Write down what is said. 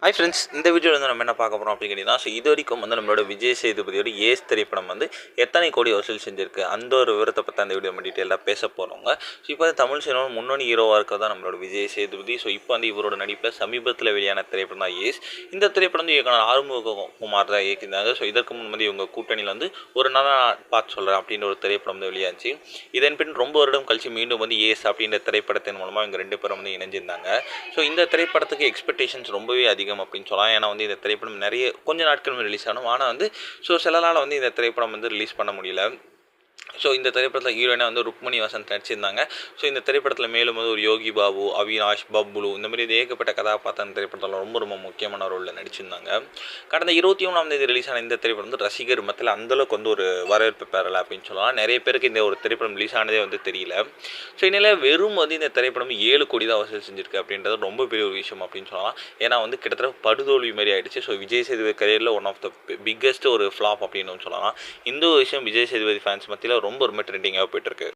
Hi friends, இந்த வீடியோவில் வந்து நம்ம என்ன பார்க்க போகிறோம் அப்படின்னு கேட்டிங்கன்னா, இது வரைக்கும் வந்து நம்மளோட விஜய் சேதுபதியோட ஏஸ் திரைப்படம் வந்து எத்தனை கோடி வசூல் செஞ்சிருக்கு அந்த ஒரு விவரத்தை பற்றி அந்த வீடியோ நம்ம டீட்டெயிலாக பேச போகிறோங்க. ஸோ இப்போ வந்து தமிழ் சினிமா முன்னணி ஹீரோவாக இருக்க தான் நம்மளோட விஜய் சேதுபதி. ஸோ இப்போ வந்து இவரோட நடிப்பில் சமீபத்தில் வெளியான திரைப்படம் தான் ஏஸ். இந்த திரைப்படம் வந்து இயக்குனர் ஆறுமுககுமார் தான் இயக்கியிருந்தாங்க. ஸோ இதற்கு முன் வந்து இவங்க கூட்டணியில் வந்து ஒரு நாள் பார்த்து சொல்கிறேன் அப்படின்ற ஒரு திரைப்படம் வந்து வெளியாச்சு. இதன் பின் ரொம்ப வருடம் கழிச்சு மீண்டும் வந்து ஏஸ் அப்படின்ற திரைப்படத்தின் மூலமாக இவங்க ரெண்டு பேரும் வந்து இணைஞ்சிருந்தாங்க. ஸோ இந்த திரைப்படத்துக்கு எக்ஸ்பெக்டேஷன்ஸ் ரொம்பவே அதிகம் அப்படின்னு சொல்லலாம். ஏன்னா வந்து இந்த திரைப்படம் கொஞ்ச நாட்கள் ரிலீஸ் ஆகணும். ஆனால் வந்து சில நாள் வந்து இந்த திரைப்படம் வந்து ரிலீஸ் பண்ண முடியல. ஸோ இந்த திரைப்படத்தில் ஹீரோயினாக வந்து ருக்மணி வசந்த் நடிச்சிருந்தாங்க. ஸோ இந்த திரைப்படத்தில் மேலும் வந்து ஒரு யோகி பாபு, அவினாஷ், பப்ளு இந்த மாதிரி ஏகப்பட்ட கதாபாத்திரம் இந்த திரைப்படத்தில் ரொம்ப ரொம்ப முக்கியமான ரோலில் நடிச்சிருந்தாங்க. கடந்த 23ஆம் தேதி ரிலீஸ் ஆன இந்த திரைப்படம் வந்து ரசிகர் மத்தியில் அந்தளவுக்கு வந்து ஒரு வரவேற்பு பெறலை அப்படின்னு சொல்லலாம். நிறைய பேருக்கு இந்த ஒரு திரைப்படம் ரிலீஸ் ஆனதே வந்து தெரியல. ஸோ இந்நிலையில் வெறும் வந்து இந்த திரைப்படம் 7 கோடி தான் வசூல் செஞ்சிருக்கு அப்படின்றது ரொம்ப பெரிய ஒரு விஷயம் அப்படின்னு சொல்லலாம். ஏன்னா வந்து கிட்டத்தட்ட படுதோல்வி மாதிரி ஆகிடுச்சு. ஸோ விஜய் சேதுபதி கரியரில் ஒன் ஆஃப் த பிக்கஸ்ட் ஒரு ஃப்ளாப் அப்படின்னு சொல்லலாம். இந்த ஒரு விஷயம் விஜய் சேதுபதி ஃபேன்ஸ் மத்தியில் ரொம்ப ட்ரெண்டிங்காக போயிட்டுருக்கு.